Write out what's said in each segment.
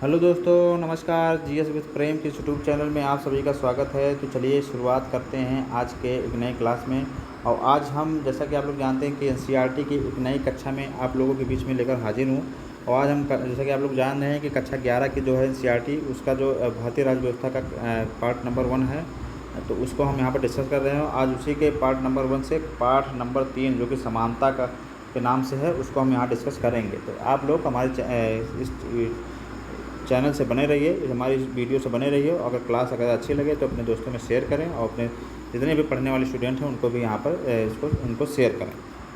Hello दोस्तों, नमस्कार। GS with प्रेम के यूट्यूब चैनल में आप सभी का स्वागत है। तो चलिए शुरुआत करते हैं आज के एक नए क्लास में। और आज हम, जैसा कि आप लोग जानते हैं कि एनसीईआरटी की एक नई कक्षा में आप लोगों के बीच में लेकर हाजिर हूँ। और आज हम, जैसा कि आप लोग जान रहे हैं कि कक्षा 11 की जो है एनसीईआरटी, उसका जो भारतीय राज्य व्यवस्था का पार्ट नंबर 1 है, तो उसको हम यहाँ पर डिस्कस कर रहे हैं। आज उसी के पार्ट नंबर 1 से पार्ट नंबर 3 जो कि समानता का के नाम से है, उसको हम यहाँ डिस्कस करेंगे। तो आप लोग हमारे इस चैनल से बने रहिए, हमारी इस वीडियो से बने रहिए। अगर क्लास अच्छी लगे तो अपने दोस्तों में शेयर करें और अपने जितने भी पढ़ने वाले स्टूडेंट हैं उनको भी यहाँ पर उनको शेयर करें।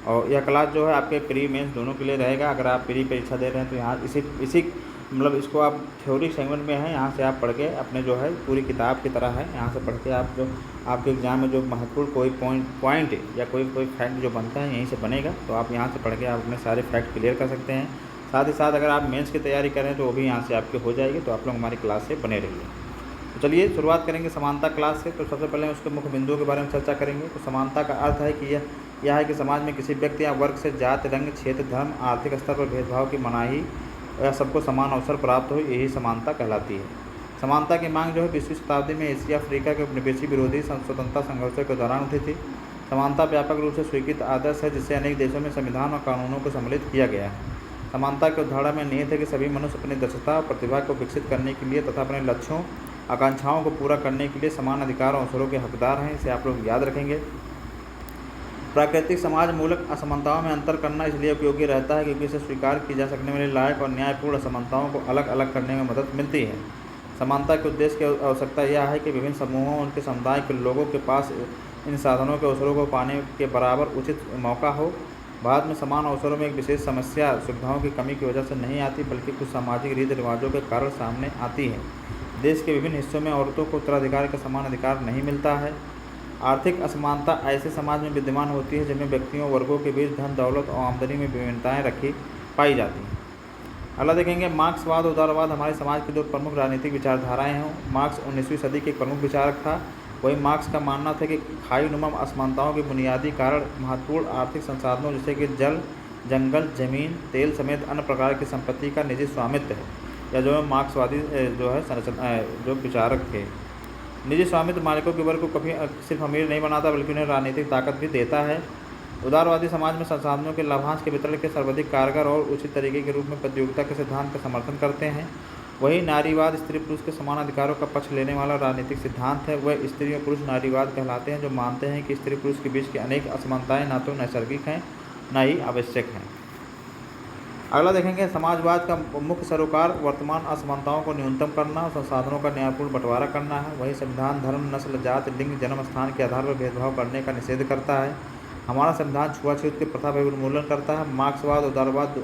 और यह क्लास जो है आपके प्री मेंस दोनों के लिए रहेगा। अगर आप प्री परीक्षा दे रहे हैं तो यहाँ इसी मतलब इसको आप थ्योरी सेगमेंट में हैं, यहाँ से आप पढ़ के अपने जो है पूरी किताब की तरह है, यहाँ से पढ़ के आप जो आपके एग्ज़ाम में जो महत्वपूर्ण कोई पॉइंट या कोई फैक्ट जो बनता है यहीं से बनेगा। तो आप यहाँ से पढ़ के आप अपने सारे फैक्ट क्लियर कर सकते हैं। साथ ही साथ अगर आप मेंस की तैयारी करें तो वो भी यहाँ से आपके हो जाएगी। तो आप लोग हमारी क्लास से बने रहिए। तो चलिए शुरुआत करेंगे समानता क्लास से। तो सबसे पहले उसके मुख्य बिंदुओं के बारे में चर्चा करेंगे। तो समानता का अर्थ है कि यह है कि समाज में किसी व्यक्ति या वर्ग से जाति, रंग, क्षेत्र, धर्म, आर्थिक स्तर पर भेदभाव की मनाही या सबको समान अवसर प्राप्त हो, यही समानता कहलाती है। समानता की मांग जो है 20वीं शताब्दी में एशिया अफ्रीका के उपनिवेशी विरोधी स्वतंत्रता संघर्षों के दौरान उठी थी। समानता व्यापक रूप से स्वीकृत आदर्श है जिसे अनेक देशों में संविधान और कानूनों को सम्मिलित किया गया है। समानता की अवधारणा में निहित है कि सभी मनुष्य अपनी दक्षता और प्रतिभा को विकसित करने के लिए तथा अपने लक्ष्यों आकांक्षाओं को पूरा करने के लिए समान अधिकार और अवसरों के हकदार हैं। इसे आप लोग याद रखेंगे। प्राकृतिक समाज मूलक असमानताओं में अंतर करना इसलिए उपयोगी रहता है क्योंकि इसे स्वीकार की जा सकने वाली लायक और न्यायपूर्ण असमानताओं को अलग अलग करने में मदद मिलती है। समानता के उद्देश्य की आवश्यकता यह है कि विभिन्न समूहों और उनके समुदाय के लोगों के पास इन साधनों के अवसरों को पाने के बराबर उचित मौका हो। भारत में समान अवसरों में एक विशेष समस्या सुविधाओं की कमी की वजह से नहीं आती, बल्कि कुछ सामाजिक रीति रिवाजों के कारण सामने आती है। देश के विभिन्न हिस्सों में औरतों को उत्तराधिकार का समान अधिकार नहीं मिलता है। आर्थिक असमानता ऐसे समाज में विद्यमान होती है जिनमें व्यक्तियों वर्गों के बीच धन, दौलत और आमदनी में विभिन्नताएँ रखी पाई जाती हैं। अगला देखेंगे मार्क्सवाद, उदारवाद। हमारे समाज की दो प्रमुख राजनीतिक विचारधाराएँ हैं। मार्क्स 19वीं सदी के एक प्रमुख विचारक था। वही मार्क्स का मानना था कि खाईनुमा असमानताओं के बुनियादी कारण महत्वपूर्ण आर्थिक संसाधनों जैसे कि जल, जंगल, जमीन, तेल समेत अन्य प्रकार की संपत्ति का निजी स्वामित्व है। या जो मार्क्सवादी जो है जो विचारक थे। निजी स्वामित्व मालिकों के वर्ग को कभी सिर्फ अमीर नहीं बनाता बल्कि उन्हें राजनीतिक ताकत भी देता है। उदारवादी समाज में संसाधनों के लाभांश के वितरण के सर्वाधिक कारगर और उचित तरीके के रूप में प्रतियोगिता के सिद्धांत का समर्थन करते हैं। वही नारीवाद स्त्री पुरुष के समान अधिकारों का पक्ष लेने वाला राजनीतिक सिद्धांत है। वह स्त्री और पुरुष नारीवाद कहलाते हैं, जो मानते हैं कि स्त्री पुरुष के बीच की अनेक असमानताएं न तो नैसर्गिक हैं न ही आवश्यक हैं। अगला देखेंगे समाजवाद का मुख्य सरोकार वर्तमान असमानताओं को न्यूनतम करना और संसाधनों का न्यायपूर्ण बंटवारा करना है। वही संविधान धर्म, नस्ल, जाति, लिंग, जन्म स्थान के आधार पर भेदभाव करने का निषेध करता है। हमारा संविधान छुआछूत की प्रथा का उन्मूलन करता है। मार्क्सवाद, उदारवाद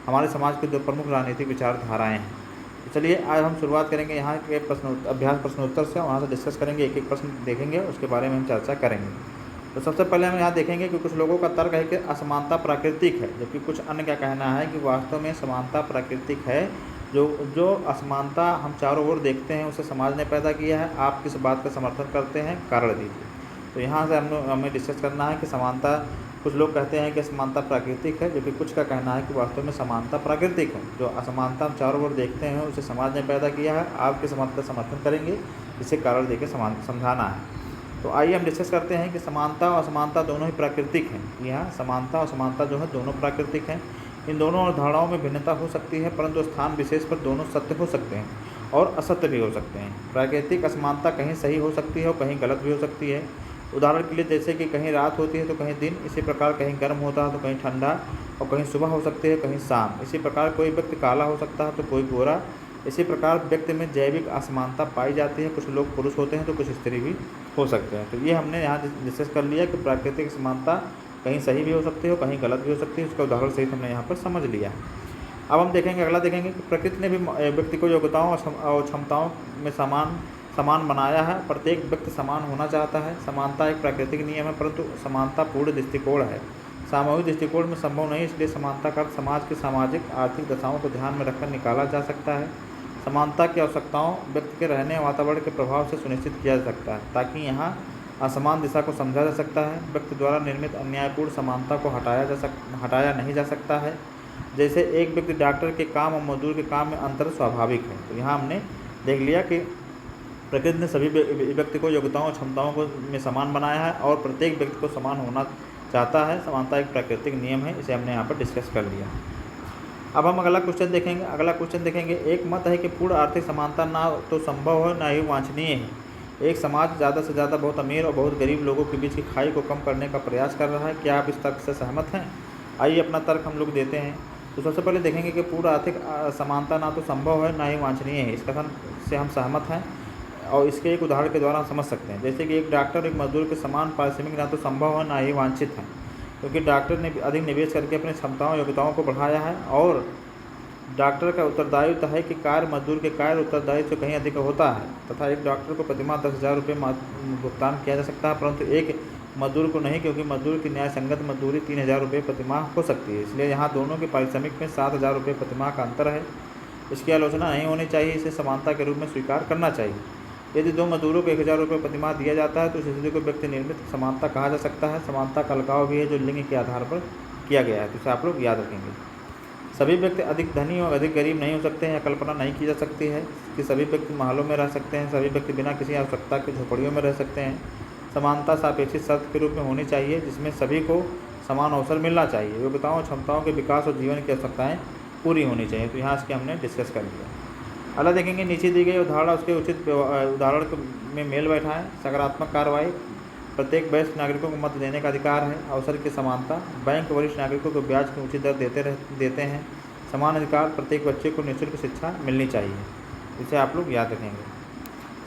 हमारे समाज की दो प्रमुख राजनीतिक विचारधाराएँ हैं। तो चलिए आज हम शुरुआत करेंगे यहाँ के प्रश्नोत्तर से। वहाँ से डिस्कस करेंगे, एक एक प्रश्न देखेंगे, उसके बारे में हम चर्चा करेंगे। तो सबसे पहले हम यहाँ देखेंगे कि कुछ लोगों का तर्क है कि असमानता प्राकृतिक है, जबकि कुछ अन्य का कहना है कि वास्तव में समानता प्राकृतिक है। जो असमानता हम चारों ओर देखते हैं उसे समाज ने पैदा किया है। आप किस बात का समर्थन करते हैं, कारण दीजिए। तो यहाँ से हमें डिस्कस करना है कि समानता, कुछ लोग कहते हैं कि असमानता प्राकृतिक है, जबकि कुछ का कहना है कि वास्तव में समानता प्राकृतिक है। जो असमानता हम चारों ओर देखते हैं उसे समाज ने पैदा किया है। आप किस मत का समर्थन करेंगे, इसे कारण देकर समझाना है। तो आइए हम डिस्कस करते हैं कि समानता और असमानता दोनों ही प्राकृतिक हैं। यहाँ समानता और असमानता जो है दोनों प्राकृतिक हैं। इन दोनों अवधारणाओं में भिन्नता हो सकती है, परंतु स्थान विशेष पर दोनों सत्य हो सकते हैं और असत्य भी हो सकते हैं। प्राकृतिक असमानता कहीं सही हो सकती है और कहीं गलत भी हो सकती है। उदाहरण के लिए जैसे कि कहीं रात होती है तो कहीं दिन, इसी प्रकार कहीं गर्म होता है तो कहीं ठंडा, और कहीं सुबह हो सकती है कहीं शाम। इसी प्रकार कोई व्यक्ति काला हो सकता है तो कोई गोरा। इसी प्रकार व्यक्ति में जैविक असमानता पाई जाती है। कुछ लोग पुरुष होते हैं तो कुछ स्त्री भी हो सकते हैं। तो ये हमने यहाँ डिस्कस कर लिया कि प्राकृतिक असमानता कहीं सही भी हो सकती है और कहीं गलत भी हो सकती है। उसका उदाहरण सहित हमने यहाँ पर समझ लिया। अब हम देखेंगे, अगला देखेंगे कि प्रकृति ने भी व्यक्ति को योग्यताओं और क्षमताओं में समान बनाया है। प्रत्येक व्यक्ति समान होना चाहता है। समानता एक प्राकृतिक नियम है, परंतु समानता पूर्ण दृष्टिकोण है, सामूहिक दृष्टिकोण में संभव नहीं। इसलिए समानता का समाज की सामाजिक आर्थिक दशाओं को ध्यान में रखकर निकाला जा सकता है। समानता की आवश्यकताओं व्यक्ति के रहने वातावरण के प्रभाव से सुनिश्चित किया जा सकता है, ताकि यहाँ असमान दिशा को समझा जा सकता है। व्यक्ति द्वारा निर्मित अन्यायपूर्ण समानता को हटाया नहीं जा सकता है। जैसे एक व्यक्ति डॉक्टर के काम और मजदूर के काम में अंतर स्वाभाविक है। तो यहाँ हमने देख लिया कि प्रकृति ने सभी व्यक्ति को योग्यताओं और क्षमताओं को में समान बनाया है और प्रत्येक व्यक्ति को समान होना चाहता है। समानता एक प्राकृतिक नियम है, इसे हमने यहाँ पर डिस्कस कर लिया। अब हम अगला क्वेश्चन देखेंगे। एक मत है कि पूर्ण आर्थिक समानता ना तो संभव है ना ही वांछनीय है। एक समाज ज़्यादा से ज़्यादा बहुत अमीर और बहुत गरीब लोगों के बीच की खाई को कम करने का प्रयास कर रहा है। क्या आप इस तर्क से सहमत हैं? आइए अपना तर्क हम लोग देते हैं। तो सबसे पहले देखेंगे कि पूर्ण आर्थिक समानता ना तो संभव है ना ही वांछनीय है। इस कथन से हम सहमत हैं और इसके एक उदाहरण के द्वारा हम समझ सकते हैं। जैसे कि एक डॉक्टर और एक मजदूर के समान पारिश्रमिक ना तो संभव है ना ही वांछित है, क्योंकि डॉक्टर ने अधिक निवेश करके अपनी क्षमताओं योग्यताओं को बढ़ाया है और डॉक्टर का उत्तरदायित्व है कि कार्य मजदूर के कार्य उत्तरदायित्व से कहीं अधिक होता है तथा एक डॉक्टर को प्रतिमाह 10,000 रुपये भुगतान किया जा सकता है, परंतु एक मजदूर को नहीं, क्योंकि मजदूर की न्याय संगत मजदूरी 3,000 रुपये प्रतिमाह हो सकती है। इसलिए यहाँ दोनों के पारिश्रमिक में 7,000 रुपये प्रतिमाह का अंतर है। इसकी आलोचना नहीं होनी चाहिए, इसे समानता के रूप में स्वीकार करना चाहिए। यदि दो मजदूरों को 1,000 रुपये प्रतिमाह दिया जाता है तो इस स्थिति को व्यक्ति निर्मित समानता कहा जा सकता है। समानता का अलगाव भी है जो लिंग के आधार पर किया गया है, तो इसे आप लोग याद रखेंगे। सभी व्यक्ति अधिक धनी और अधिक गरीब नहीं हो सकते हैं। कल्पना नहीं की जा सकती है कि सभी व्यक्ति महलों में रह सकते हैं। सभी व्यक्ति बिना किसी आवश्यकता के झोपड़ियों में रह सकते हैं। समानता सापेक्षिक शर्त के रूप में होनी चाहिए जिसमें सभी को समान अवसर मिलना चाहिए। योग्यताओं और क्षमताओं के विकास और जीवन की आवश्यकताएँ पूरी होनी चाहिए। तो यहाँ इसके हमने डिस्कस कर लिया। अगला देखेंगे, नीचे दी गई उदाहरण उसके उचित उदाहरण में मेल बैठाएं। सकारात्मक कार्रवाई, प्रत्येक वरिष्ठ नागरिकों को मत देने का अधिकार है। अवसर की समानता, बैंक वरिष्ठ नागरिकों को ब्याज की उचित दर देते हैं। समान अधिकार, प्रत्येक बच्चे को निःशुल्क शिक्षा मिलनी चाहिए। इसे आप लोग याद रखेंगे।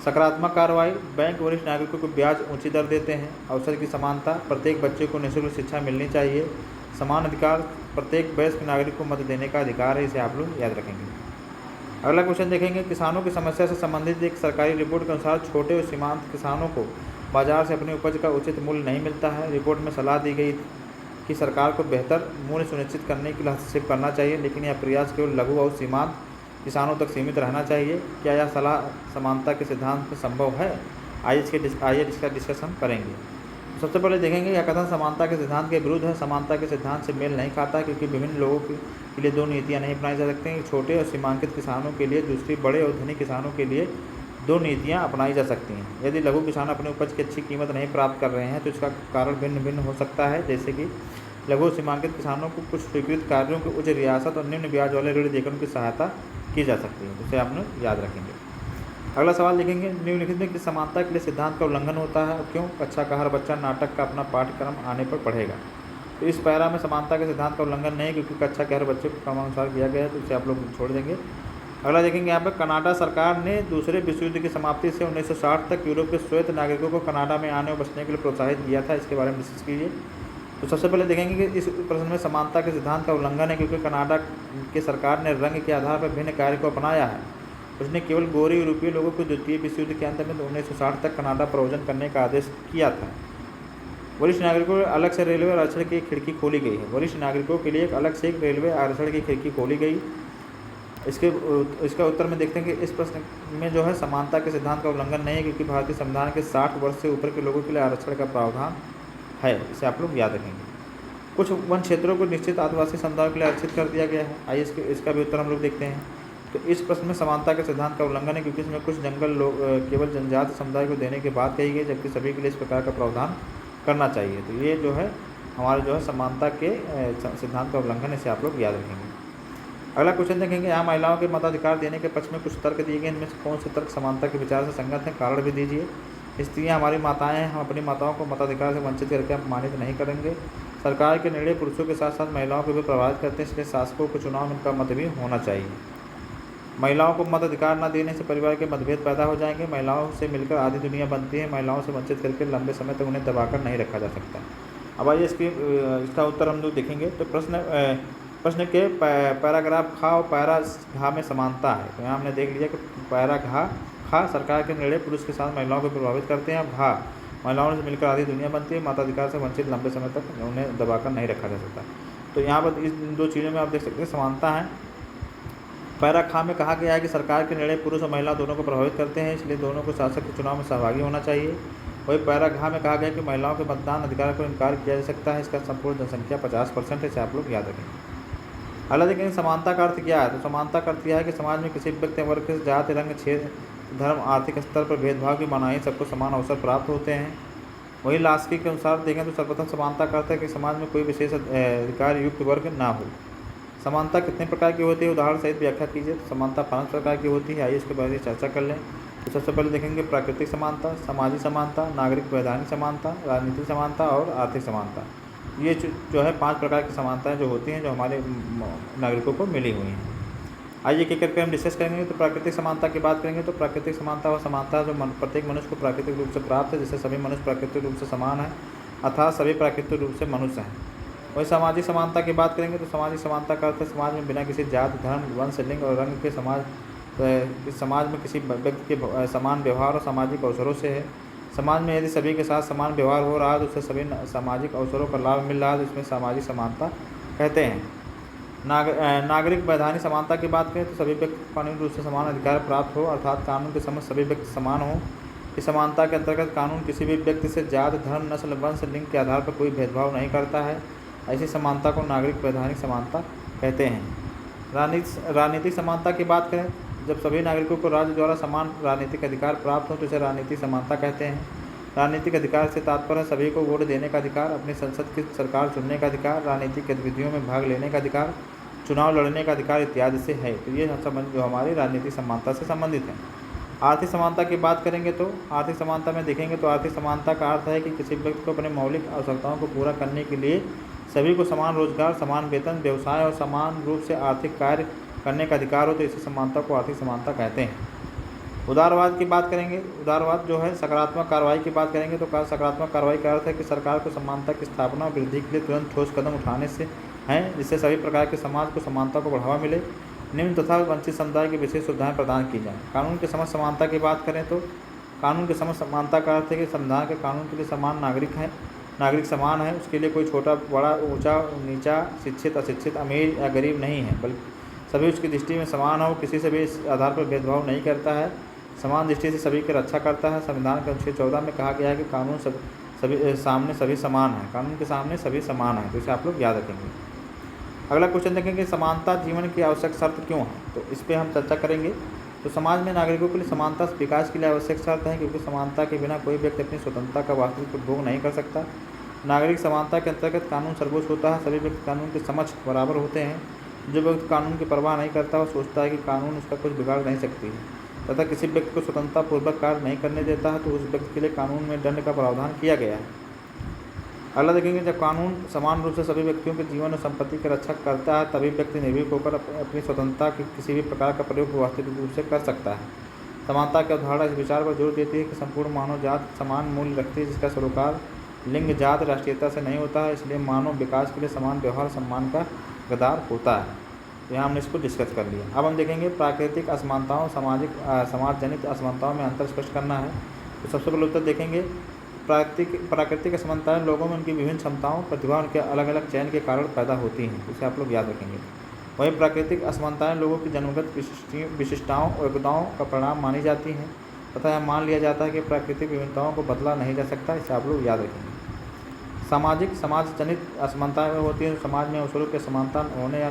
सकारात्मक कार्रवाई, बैंक वरिष्ठ नागरिकों को ब्याज उचित दर देते हैं। अवसर की समानता, प्रत्येक बच्चे को निःशुल्क शिक्षा मिलनी चाहिए। समान अधिकार, प्रत्येक वयस्क नागरिक को मत देने का अधिकार है। इसे आप लोग याद रखेंगे। अगला क्वेश्चन देखेंगे, किसानों की समस्या से संबंधित एक सरकारी रिपोर्ट के अनुसार छोटे और सीमांत किसानों को बाजार से अपनी उपज का उचित मूल्य नहीं मिलता है। रिपोर्ट में सलाह दी गई कि सरकार को बेहतर मूल्य सुनिश्चित करने के लिए हस्तक्षेप करना चाहिए, लेकिन यह प्रयास केवल लघु और सीमांत किसानों तक सीमित रहना चाहिए। क्या यह सलाह समानता के सिद्धांत में संभव है? आइए इसका डिस्कशन करेंगे। सबसे पहले देखेंगे, यह कथन समानता के सिद्धांत के विरुद्ध है। समानता के सिद्धांत से मेल नहीं खाता क्योंकि विभिन्न लोगों के लिए दो नीतियाँ नहीं अपनाई जा सकती हैं। छोटे और सीमांकित किसानों के लिए दूसरी, बड़े और धनी किसानों के लिए दो नीतियाँ अपनाई जा सकती हैं। यदि लघु किसान अपनी उपज की अच्छी कीमत नहीं प्राप्त कर रहे हैं तो इसका कारण भिन्न भिन्न हो सकता है। जैसे कि लघु सीमांकित किसानों को कुछ स्वीकृत कार्यों की उच्च रियासत और निम्न ब्याज वाले ऋण देकर उनकी सहायता की जा सकती है। इसे आपने याद रखेंगे। अगला सवाल देखेंगे, निम्नलिखित में किस समानता के लिए सिद्धांत का उल्लंघन होता है और क्यों? कक्षा का हर बच्चा नाटक का अपना पाठ्यक्रम आने पर पढ़ेगा। तो इस पैरा में समानता के सिद्धांत का उल्लंघन नहीं, क्योंकि कक्षा के हर बच्चे को क्रमानुसार किया गया है, तो इसे आप लोग छोड़ देंगे। अगला देखेंगे, यहाँ पर कनाडा सरकार ने दूसरे विश्व युद्ध की समाप्ति से 1960 तक यूरोप के श्वेत नागरिकों को कनाडा में आने और बसने के लिए प्रोत्साहित किया था। इसके बारे में डिस्कस कीजिए। तो सबसे पहले देखेंगे कि इस प्रश्न में समानता के सिद्धांत का उल्लंघन है, क्योंकि कनाडा की सरकार ने रंग के आधार पर भिन्न कार्य को अपनाया है। उसने केवल गोरे यूरोपीय लोगों को द्वितीय विश्व युद्ध के अंत में 1960 तक कनाडा प्रव्रजन करने का आदेश किया था। वरिष्ठ नागरिकों के अलग से रेलवे आरक्षण की खिड़की खोली गई है। वरिष्ठ नागरिकों के लिए एक अलग से रेलवे आरक्षण की खिड़की खोली गई। इसका उत्तर में देखते हैं कि इस प्रश्न में जो है समानता के सिद्धांत का उल्लंघन नहीं है, क्योंकि भारतीय संविधान के 60 वर्ष से ऊपर के लोगों के लिए आरक्षण का प्रावधान है। इसे आप लोग याद रखेंगे। कुछ वन क्षेत्रों को निश्चित आदिवासी समुदायों के लिए आरक्षित कर दिया गया है। आइए इसका भी उत्तर हम लोग देखते हैं। तो इस प्रश्न में समानता के सिद्धांत का उल्लंघन है, क्योंकि इसमें कुछ जंगल लोग केवल जनजाति समुदाय को देने की बात कही गई, जबकि सभी के लिए इस प्रकार का प्रावधान करना चाहिए। तो ये जो है हमारे जो है समानता के सिद्धांत का उल्लंघन है। इसे आप लोग याद रखेंगे। अगला क्वेश्चन देखेंगे, यहाँ महिलाओं के मताधिकार देने के पक्ष में कुछ तर्क दिए गए। इनमें से कौन से तर्क समानता के विचार से संगत हैं? कारण भी दीजिए। स्त्रियाँ हमारी माताएं हैं, हम अपनी माताओं को मताधिकार से वंचित करके अपमानित नहीं करेंगे। सरकार के निर्णय पुरुषों के साथ साथ महिलाओं को भी प्रभावित करते हैं, इसलिए शासकों को चुनाव में उनका मत भी होना चाहिए। महिलाओं को मताधिकार न देने से परिवार के मतभेद पैदा हो जाएंगे। महिलाओं से मिलकर आधी दुनिया बनती है। महिलाओं से वंचित करके लंबे समय तक उन्हें दबाकर नहीं रखा जा सकता। अब आइए इसका उत्तर हम लोग देखेंगे। तो प्रश्न के पैराग्राफ खा और पैरा घा में समानता है। तो यहाँ हमने देख लिया कि पैरा खा सरकार के निर्णय पुरुष के साथ महिलाओं को प्रभावित करते हैं। अब घा महिलाओं से मिलकर आधी दुनिया बनती है। मताधिकार से वंचित लंबे समय तक उन्हें दबाकर नहीं रखा जा सकता। तो यहाँ पर इन दो चीज़ों में आप देख सकते हैं समानता है। पैरा खा में कहा गया है कि सरकार के निर्णय पुरुष और महिला दोनों को प्रभावित करते हैं, इसलिए दोनों को शासक के चुनाव में सहभागी होना चाहिए। वही पैरा घा में कहा गया कि महिलाओं के मतदान अधिकार को इनकार किया जा सकता है। इसका संपूर्ण जनसंख्या 50% है। इसे आप लोग याद रखेंगे। अगला देखेंगे समानता का अर्थ क्या है। तो समानता का अर्थ यह है कि समाज में किसी व्यक्ति, वर्ग, जाति, रंग, क्षेत्र, धर्म, आर्थिक स्तर पर भेदभाव की मनाही सबको समान अवसर प्राप्त होते हैं। वही लास्की के अनुसार देखें तो सर्वप्रथम समानता का अर्थ है कि समाज में कोई विशेष अधिकार युक्त वर्ग ना हो। समानता कितने प्रकार की होती है, उदाहरण सहित व्याख्या कीजिए। तो समानता 5 प्रकार की होती है, आइए इसके बारे में चर्चा कर लें। तो सबसे पहले देखेंगे प्राकृतिक समानता, सामाजिक समानता, नागरिक वैधानिक समानता, राजनीतिक समानता और आर्थिक समानता। ये जो है 5 प्रकार की समानताएं जो होती हैं, जो हमारे नागरिकों को मिली हुई हैं। आइए एक एक करके हम डिस्कस करेंगे। तो प्राकृतिक समानता की बात करेंगे तो प्राकृतिक समानता वह समानता है जो प्रत्येक मनुष्य को प्राकृतिक रूप से प्राप्त है, जिससे सभी मनुष्य प्राकृतिक रूप से समान है, अर्थात सभी प्राकृतिक रूप से मनुष्य हैं। वही सामाजिक समानता की बात करेंगे तो सामाजिक समानता का अर्थ समाज में बिना किसी जाति, धर्म, वंश, लिंग और रंग के समाज में किसी व्यक्ति के समान व्यवहार और सामाजिक अवसरों से है। समाज में यदि सभी के साथ समान व्यवहार हो रहा है तो उससे सभी सामाजिक अवसरों का लाभ मिल रहा है, तो इसमें सामाजिक समानता कहते हैं। नागरिक वैधानिक समानता की बात करें तो सभी व्यक्ति को कानूनी रूप से समान अधिकार प्राप्त हो, अर्थात कानून के समक्ष सभी व्यक्ति समान हो। इस समानता के अंतर्गत कानून किसी भी व्यक्ति से जाति, धर्म, नस्ल, वंश, लिंग के आधार पर कोई भेदभाव नहीं करता है। ऐसी समानता को नागरिक वैधानिक समानता कहते हैं। राजनीतिक समानता की बात करें, जब सभी नागरिकों को राज्य द्वारा समान राजनीतिक अधिकार प्राप्त हो तो इसे राजनीतिक समानता कहते हैं। राजनीतिक अधिकार से तात्पर्य सभी को वोट देने का अधिकार, अपनी संसद की सरकार चुनने का अधिकार, राजनीतिक गतिविधियों में भाग लेने का अधिकार, चुनाव लड़ने का अधिकार इत्यादि से है। तो ये संबंध जो हमारी राजनीतिक समानता से संबंधित है। आर्थिक समानता की बात करेंगे तो आर्थिक समानता में देखेंगे तो आर्थिक समानता का अर्थ है कि किसी व्यक्ति को अपने मौलिक आवश्यकताओं को पूरा करने के लिए सभी को समान रोजगार, समान वेतन, व्यवसाय और समान रूप से आर्थिक कार्य करने का अधिकार हो, तो इसी समानता को आर्थिक समानता कहते हैं। उदारवाद की बात करेंगे, उदारवाद जो है सकारात्मक कार्रवाई की बात करेंगे तो सकारात्मक कार्रवाई का अर्थ है कि सरकार को समानता की स्थापना और वृद्धि के लिए तुरंत ठोस कदम उठाने से हैं, जिससे सभी प्रकार के समाज को समानता को बढ़ावा मिले, निम्न तथा वंचित समुदाय की विशेष सुविधाएं प्रदान की जाएं। कानून के समक्ष समानता की बात करें तो कानून के समक्ष समानता का अर्थ है कि संविधान के कानून के लिए समान नागरिक समान है, उसके लिए कोई छोटा बड़ा, ऊंचा नीचा, शिक्षित अशिक्षित, अमीर या गरीब नहीं है, बल्कि सभी उसकी दृष्टि में समान हो, किसी से भी इस आधार पर भेदभाव नहीं करता है, समान दृष्टि से सभी की रक्षा करता है। संविधान के अनुच्छेद 14 में कहा गया है कि कानून सभी सामने सभी समान है, कानून के सामने सभी समान है, तो इसे आप लोग याद रखेंगे। अगला क्वेश्चन देखेंगे, समानता जीवन की आवश्यक शर्त क्यों है, तो इस पर हम चर्चा करेंगे। तो समाज में नागरिकों के लिए समानता विकास के लिए आवश्यक शर्त है, क्योंकि समानता के बिना कोई व्यक्ति अपनी स्वतंत्रता का वास्तविक उपभोग नहीं कर सकता। नागरिक समानता के अंतर्गत कानून सर्वोच्च होता है, सभी व्यक्ति कानून के समक्ष बराबर होते हैं। जो व्यक्ति कानून की परवाह नहीं करता वो सोचता है कि कानून उसका कुछ बिगाड़ नहीं सकती है, तथा किसी व्यक्ति को स्वतंत्रतापूर्वक कार्य नहीं करने देता है, तो उस व्यक्ति के लिए कानून में दंड का प्रावधान किया गया है। अगला देखेंगे, जब कानून समान रूप से सभी व्यक्तियों के जीवन और संपत्ति की रक्षा करता है, तभी व्यक्ति निर्भीक होकर अपनी स्वतंत्रता के किसी भी प्रकार का प्रयोग वास्तविक रूप से कर सकता है। समानता की अवधारणा इस विचार पर जोर देती है कि संपूर्ण मानव जात समान मूल्य रखती है, जिसका सरोकार लिंग, जात, राष्ट्रीयता से नहीं होता है, इसलिए मानव विकास के लिए समान व्यवहार सम्मान का हकदार होता है। तो यहाँ हमने इसको डिस्कस कर लिया। अब हम देखेंगे प्राकृतिक असमानताओं, समाज जनित असमानताओं में अंतर स्पष्ट करना है। तो सबसे पहले उत्तर देखेंगे, प्राकृतिक असमानताएं लोगों में उनकी विभिन्न क्षमताओं, प्रतिभा, उनके अलग अलग चयन के कारण पैदा होती हैं, इसे आप लोग याद रखेंगे। वहीं प्राकृतिक असमानताएं लोगों की जन्मगत विशिष्टताओं और योग्यताओं का परिणाम मानी जाती हैं, तथा यह मान लिया जाता है कि प्राकृतिक विभिन्नताओं को बदला नहीं जा सकता, इसे आप लोग याद रखेंगे। समाज-जनित असमानताएं होती हैं, समाज में अवसरों की समानता होने या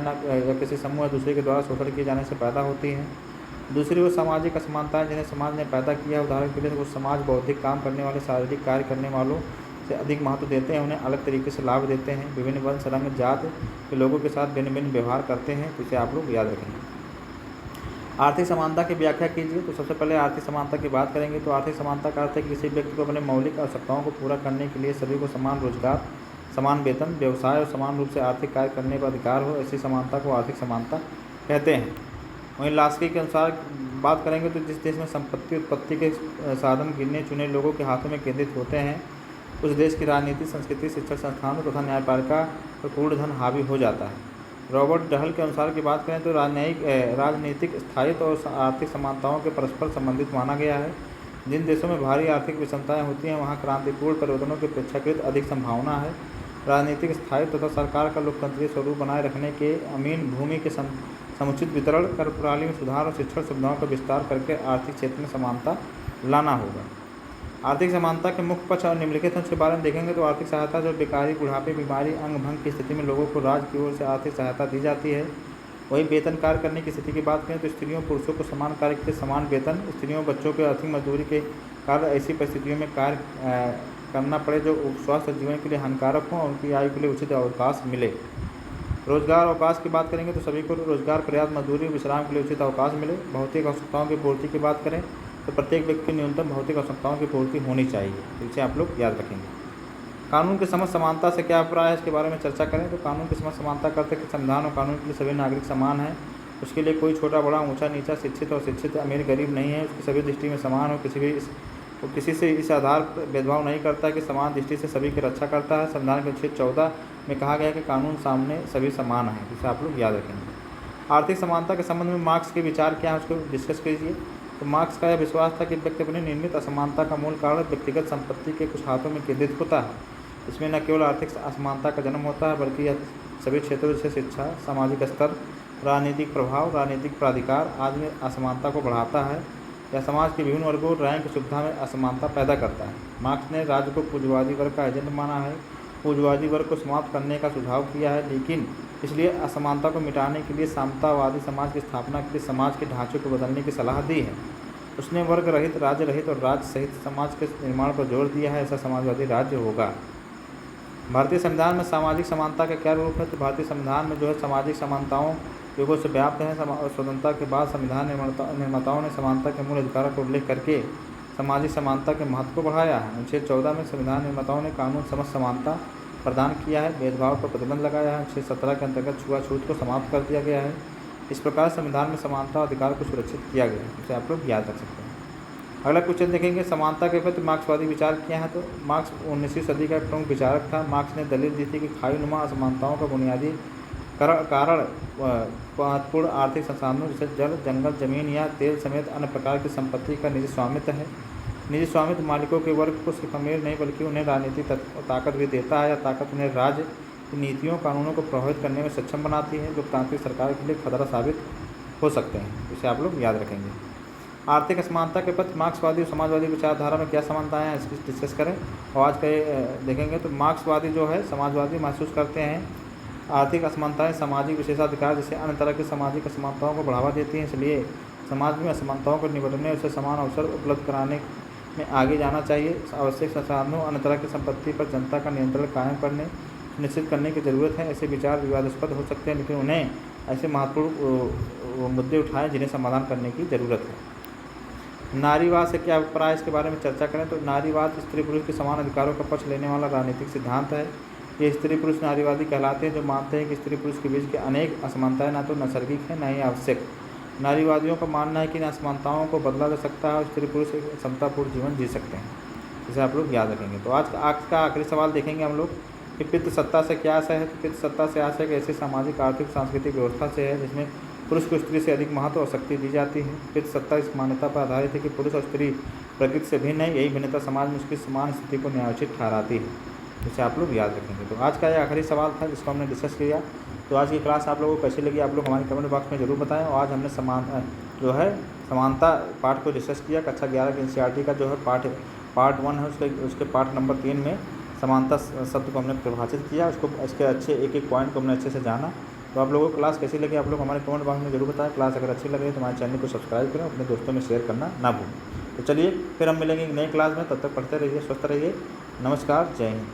किसी समूह या दूसरे के द्वारा शोषण किए जाने से पैदा होती हैं। दूसरी ओर सामाजिक असमानताएं जिन्हें समाज ने पैदा किया है, उदाहरण के लिए कुछ समाज बौद्धिक काम करने वाले, शारीरिक कार्य करने वालों से अधिक महत्व देते हैं, उन्हें अलग तरीके से लाभ देते हैं, विभिन्न वंश, रंग, जात के लोगों के साथ भिन्न भिन्न व्यवहार करते हैं, तो इसे आप लोग याद रखेंगे। आर्थिक समानता की व्याख्या कीजिए। तो सबसे पहले आर्थिक समानता की बात करेंगे। तो आर्थिक समानता का अर्थ है कि किसी व्यक्ति को अपने मौलिक आवश्यकताओं को पूरा करने के लिए सभी को समान रोजगार, समान वेतन, व्यवसाय और समान रूप से आर्थिक कार्य करने का अधिकार हो, ऐसी समानता को आर्थिक समानता कहते हैं। वहीं लास्की के अनुसार बात करेंगे तो जिस देश में संपत्ति उत्पत्ति के साधन गिने चुने लोगों के हाथों में केंद्रित होते हैं, उस देश की राजनीति, संस्कृति, शिक्षण संस्थानों तथा न्यायपालिका पर पूर्ण धन हावी हो जाता है। रॉबर्ट डहल के अनुसार की बात करें तो राजनीतिक स्थायित्व और आर्थिक समानताओं के परस्पर संबंधित माना गया है। जिन देशों में भारी आर्थिक विषमताएं होती हैं, वहाँ क्रांतिपूर्ण परिवर्तनों की अपेक्षाकृत अधिक संभावना है। राजनीतिक स्थायित्व तथा सरकार का लोकतंत्रीय स्वरूप बनाए रखने के अमीन भूमि के समुचित वितरण, कर प्रणाली में सुधार और शिक्षण सुविधाओं का विस्तार करके आर्थिक क्षेत्र में समानता लाना होगा। आर्थिक समानता के मुख्य पक्ष और निम्नलिखित के बारे में देखेंगे तो आर्थिक सहायता, जो बेकारी, बुढ़ापे, बीमारी, अंग भंग की स्थिति में लोगों को राज्य की ओर से आर्थिक सहायता दी जाती है। वही वेतन कार्य करने की स्थिति की बात करें तो स्त्रियों पुरुषों को समान कार्य के लिए समान वेतन, स्त्रियों बच्चों के अधिक मजदूरी के कारण ऐसी परिस्थितियों में कार्य करना पड़े जो स्वास्थ्य और जीवन के लिए हानिकारक हों और उनकी आयु के लिए उचित अवकाश मिले। रोजगार अवकाश की बात करेंगे तो सभी को रोजगार, पर्याप्त मजदूरी, विश्राम के लिए उचित अवकाश मिले। भौतिक आवश्यकताओं की पूर्ति की बात करें तो प्रत्येक व्यक्ति की न्यूनतम भौतिक आवश्यकताओं की पूर्ति होनी चाहिए, तो इसे आप लोग याद रखेंगे। कानून की समझ समानता से क्या अभिप्राय है, इसके बारे में चर्चा करें तो कानून की समझ समानता करते कि संविधान और कानून के लिए सभी नागरिक समान हैं, उसके लिए कोई छोटा बड़ा, ऊंचा नीचा, शिक्षित और शिक्षित, अमीर गरीब नहीं है, उसकी सभी दृष्टि में समान हो, किसी से इस आधार पर भेदभाव नहीं करता कि समान दृष्टि से सभी की रक्षा करता है। संविधान के अनुच्छेद 14 में कहा गया है कि कानून सामने सभी समान हैं, जिसे आप लोग याद रखेंगे। आर्थिक समानता के संबंध में मार्क्स के विचार क्या है उसको डिस्कस कीजिए। तो मार्क्स का यह विश्वास था कि व्यक्ति अपनी निर्मित असमानता का मूल कारण व्यक्तिगत संपत्ति के कुछ हाथों में केंद्रित होता है। इसमें न केवल आर्थिक असमानता का जन्म होता है बल्कि यह सभी क्षेत्रों जैसे शिक्षा, सामाजिक स्तर, राजनीतिक प्रभाव, राजनीतिक प्राधिकार आदि में असमानता को बढ़ाता है या समाज के विभिन्न वर्गों, रैंक, सुविधा में असमानता पैदा करता है। मार्क्स ने राज्य को पूंजीवादी वर्ग का एजेंट माना है, पूंजीवादी वर्ग को समाप्त करने का सुझाव किया है, लेकिन इसलिए असमानता को मिटाने के लिए समतावादी समाज की स्थापना के लिए समाज के ढांचे को बदलने की सलाह दी है। उसने वर्ग रहित, राज्य रहित और राज्य सहित समाज के निर्माण पर जोर दिया है, ऐसा समाजवादी राज्य होगा। भारतीय संविधान में सामाजिक समानता का क्या रूप है, तो भारतीय संविधान में जो है सामाजिक समानताओं युगों से व्याप्त है। स्वतंत्रता के बाद संविधान निर्माताओं ने समानता के मूल अधिकारों का उल्लेख करके सामाजिक समानता के महत्व को बढ़ाया है। अनुच्छेद 14 में संविधान निर्माताओं ने कानून समझ समानता प्रदान किया है, भेदभाव पर प्रतिबंध लगाया है। अनुच्छेद 17 के अंतर्गत छुआछूत को समाप्त कर दिया गया है। इस प्रकार संविधान में समानता और अधिकार को सुरक्षित किया गया है, इसे आप लोग याद रख सकते हैं। अगला क्वेश्चन देखेंगे, समानता के प्रति मार्क्सवादी विचार क्या है। तो मार्क्स 19वीं सदी का प्रमुख विचारक था। मार्क्स ने दलील दी थी कि खाईनुमा असमानताओं का बुनियादी कारण महत्वपूर्ण आर्थिक संसाधनों जैसे जल, जंगल, जमीन या तेल समेत अन्य प्रकार की संपत्ति का निजी स्वामित्व है। निजी स्वामित्व मालिकों के वर्ग को सिर्फ अमीर नहीं बल्कि उन्हें राजनीतिक ताकत भी देता है, या ताकत उन्हें राज्य की नीतियों, कानूनों को प्रभावित करने में सक्षम बनाती है, जो तांत्रिक सरकार के लिए खतरा साबित हो सकते हैं, इसे आप लोग याद रखेंगे। आर्थिक असमानता के प्रति मार्क्सवादी और समाजवादी विचारधारा में क्या समानताएं हैं, इसकी डिस्कस करें। और आज का देखेंगे तो मार्क्सवादी जो है समाजवादी महसूस करते हैं आर्थिक असमानताएं सामाजिक विशेषाधिकार जैसे अन्य तरह की सामाजिक असमानताओं को बढ़ावा देती हैं, इसलिए समाज में असमानताओं को निपटने और उसे समान अवसर उपलब्ध कराने में आगे जाना चाहिए। आवश्यक संसाधनों, अन्य तरह की संपत्ति पर जनता का नियंत्रण कायम करने निश्चित करने की ज़रूरत है। ऐसे विचार विवादास्पद हो सकते हैं, लेकिन उन्हें ऐसे महत्वपूर्ण मुद्दे उठाएं जिन्हें समाधान करने की ज़रूरत है। नारीवाद से क्या अभिप्राय, इसके बारे में चर्चा करें तो नारीवाद स्त्री पुरुष के समान अधिकारों का पक्ष लेने वाला राजनीतिक सिद्धांत है। ये स्त्री पुरुष नारीवादी कहलाते हैं, जो मानते हैं कि स्त्री पुरुष के बीच की अनेक असमानताएं न तो नैसर्गिक है न ही आवश्यक। नारीवादियों का मानना है कि इन असमानताओं को बदला जा सकता है और स्त्री पुरुष एक समतापूर्ण जीवन जी सकते हैं, इसे आप लोग याद रखेंगे। तो आज का आखिरी सवाल देखेंगे हम लोग कि पितृसत्ता से क्या आशय है। तो पितृसत्ता से आशय एक ऐसी सामाजिक, आर्थिक, सांस्कृतिक व्यवस्था से है जिसमें पुरुष को स्त्री से अधिक महत्व और शक्ति दी जाती है। पितृसत्ता इस मान्यता पर आधारित है कि पुरुष और स्त्री प्रकृति से भिन्न है, यही भिन्नता समाज में उसकी समान स्थिति को न्यायोचित ठहराती है, इसे आप लोग याद रखेंगे। तो आज का यह आखिरी सवाल था जिसको हमने डिस्कस किया। तो आज की क्लास आप लोगों को कैसी लगी, आप लोग हमारे कमेंट बॉक्स में जरूर बताएं। और आज हमने समानता पार्ट को डिस्कस किया। कक्षा 11 के एनसीईआरटी का जो है पार्ट 1 है, उसके पार्ट नंबर 3 में समानता शब्द को हमने परिभाषित किया, उसको इसके अच्छे एक पॉइंट को हमने अच्छे से जाना। तो आप लोगों को क्लास कैसी लगी आप लोग हमारे कमेंट बॉक्स में जरूर बताएं। क्लास अगर अच्छी लगे तो हमारे चैनल को सब्सक्राइब करें, अपने दोस्तों में शेयर करना ना भूलें। तो चलिए फिर हम मिलेंगे एक नई क्लास में, तब तक पढ़ते रहिए, स्वस्थ रहिए। नमस्कार, जय हिंद।